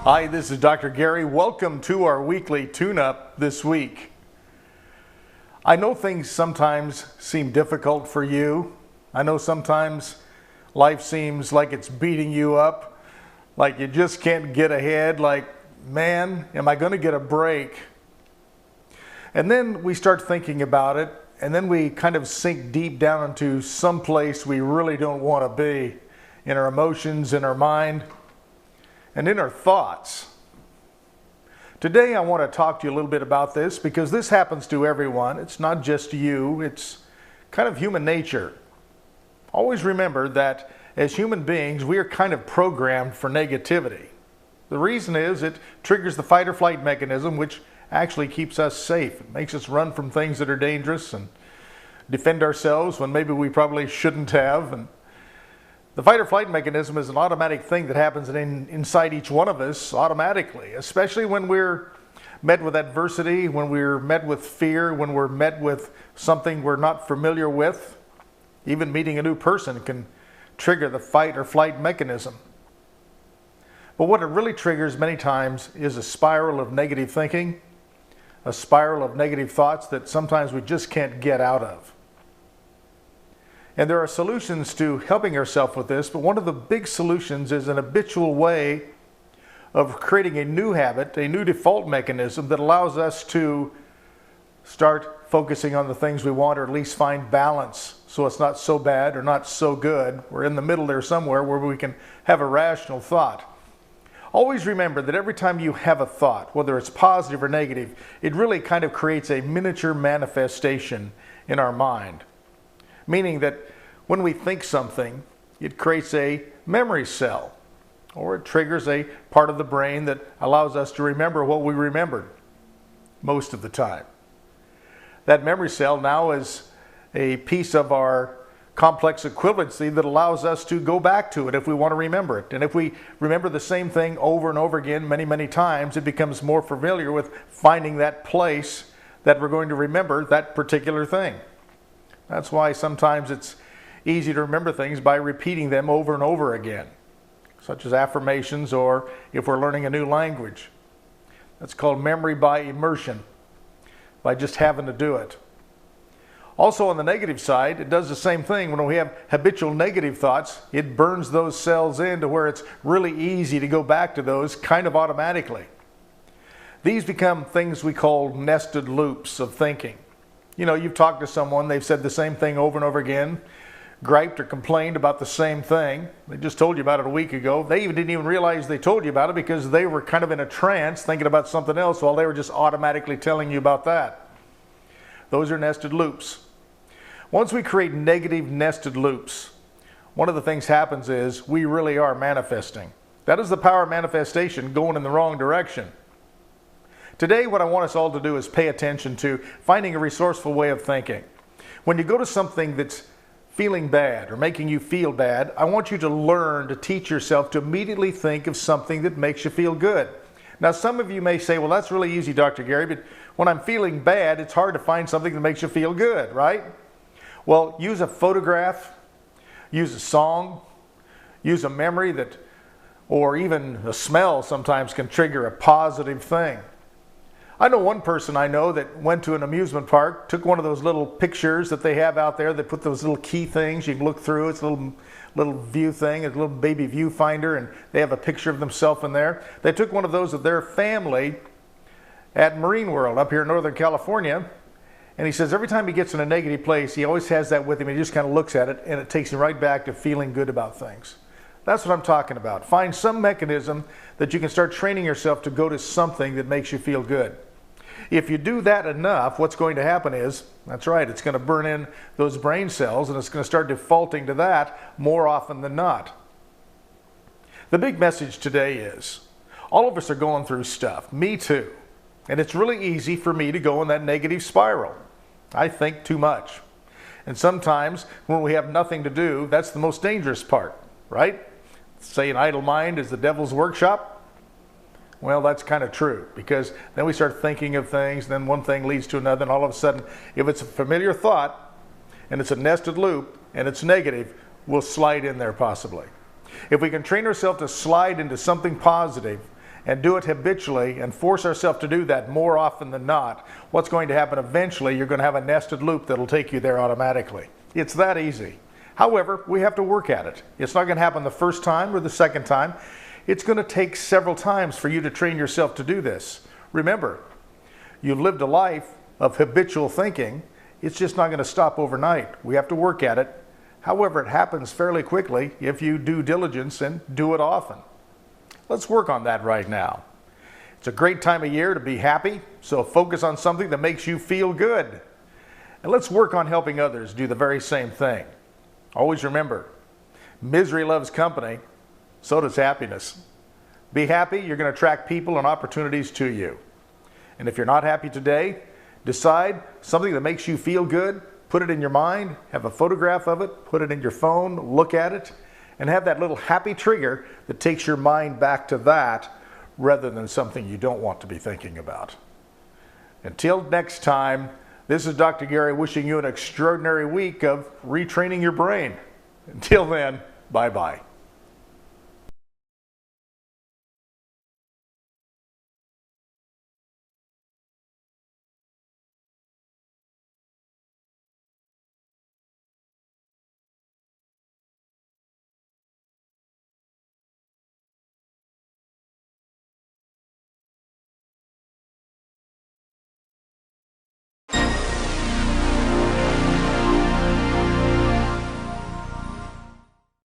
Hi, this is Dr. Gary. Welcome to our weekly tune-up this week. I know things sometimes seem difficult for you. I know sometimes life seems like it's beating you up, like you just can't get ahead, like, man, am I going to get a break? And then we start thinking about it, and then we kind of sink deep down into some place we really don't want to be, in our emotions, in our mind, and in our thoughts. Today I want to talk to you a little bit about this because this happens to everyone. It's not just you. It's kind of human nature. Always remember that as human beings, we are kind of programmed for negativity. The reason is it triggers the fight or flight mechanism, which actually keeps us safe. It makes us run from things that are dangerous and defend ourselves when maybe we probably shouldn't have. And the fight or flight mechanism is an automatic thing that happens inside each one of us automatically, especially when we're met with adversity, when we're met with fear, when we're met with something we're not familiar with. Even meeting a new person can trigger the fight or flight mechanism. But what it really triggers many times is a spiral of negative thinking, a spiral of negative thoughts that sometimes we just can't get out of. And there are solutions to helping ourselves with this, but one of the big solutions is an habitual way of creating a new habit, a new default mechanism that allows us to start focusing on the things we want, or at least find balance so it's not so bad or not so good. We're in the middle there somewhere where we can have a rational thought. Always remember that every time you have a thought, whether it's positive or negative, it really kind of creates a miniature manifestation in our mind. Meaning that when we think something, it creates a memory cell, or it triggers a part of the brain that allows us to remember what we remembered most of the time. That memory cell now is a piece of our complex equivalency that allows us to go back to it if we want to remember it. And if we remember the same thing over and over again many, many times, it becomes more familiar with finding that place that we're going to remember that particular thing. That's why sometimes it's easy to remember things by repeating them over and over again, such as affirmations, or if we're learning a new language. That's called memory by immersion, by just having to do it. Also on the negative side, it does the same thing. When we have habitual negative thoughts, it burns those cells in to where it's really easy to go back to those kind of automatically. These become things we call nested loops of thinking. You know, you've talked to someone, they've said the same thing over and over again, griped or complained about the same thing. They just told you about it a week ago. They didn't even realize they told you about it because they were kind of in a trance thinking about something else while they were just automatically telling you about that. Those are nested loops. Once we create negative nested loops, one of the things happens is we really are manifesting. That is the power of manifestation going in the wrong direction. Today, what I want us all to do is pay attention to finding a resourceful way of thinking. When you go to something that's feeling bad or making you feel bad, I want you to learn to teach yourself to immediately think of something that makes you feel good. Now, some of you may say, well, that's really easy, Dr. Gary, but when I'm feeling bad, it's hard to find something that makes you feel good, right? Well, use a photograph, use a song, use a memory or even a smell sometimes can trigger a positive thing. I know one person I know that went to an amusement park, took one of those little pictures that they have out there. They put those little key things you can look through. It's a little view thing, a little baby viewfinder, and they have a picture of themselves in there. They took one of those of their family at Marine World up here in Northern California, and he says every time he gets in a negative place, he always has that with him. He just kind of looks at it, and it takes him right back to feeling good about things. That's what I'm talking about. Find some mechanism that you can start training yourself to go to something that makes you feel good. If you do that enough, what's going to happen is, that's right, it's going to burn in those brain cells and it's going to start defaulting to that more often than not. The big message today is, all of us are going through stuff, me too. And it's really easy for me to go in that negative spiral. I think too much. And sometimes when we have nothing to do, that's the most dangerous part, right? Say an idle mind is the devil's workshop. Well, that's kind of true, because then we start thinking of things, then one thing leads to another, and all of a sudden, if it's a familiar thought, and it's a nested loop, and it's negative, we'll slide in there possibly. If we can train ourselves to slide into something positive, and do it habitually and force ourselves to do that more often than not, what's going to happen eventually, you're going to have a nested loop that'll take you there automatically. It's that easy. However, we have to work at it. It's not going to happen the first time or the second time. It's going to take several times for you to train yourself to do this. Remember, you've lived a life of habitual thinking. It's just not going to stop overnight. We have to work at it. However, it happens fairly quickly if you do diligence and do it often. Let's work on that right now. It's a great time of year to be happy, so focus on something that makes you feel good. And let's work on helping others do the very same thing. Always remember, misery loves company, so does happiness. Be happy, you're going to attract people and opportunities to you. And if you're not happy today, decide something that makes you feel good, put it in your mind, have a photograph of it, put it in your phone, look at it, and have that little happy trigger that takes your mind back to that rather than something you don't want to be thinking about. Until next time, this is Dr. Gary wishing you an extraordinary week of retraining your brain. Until then, bye-bye.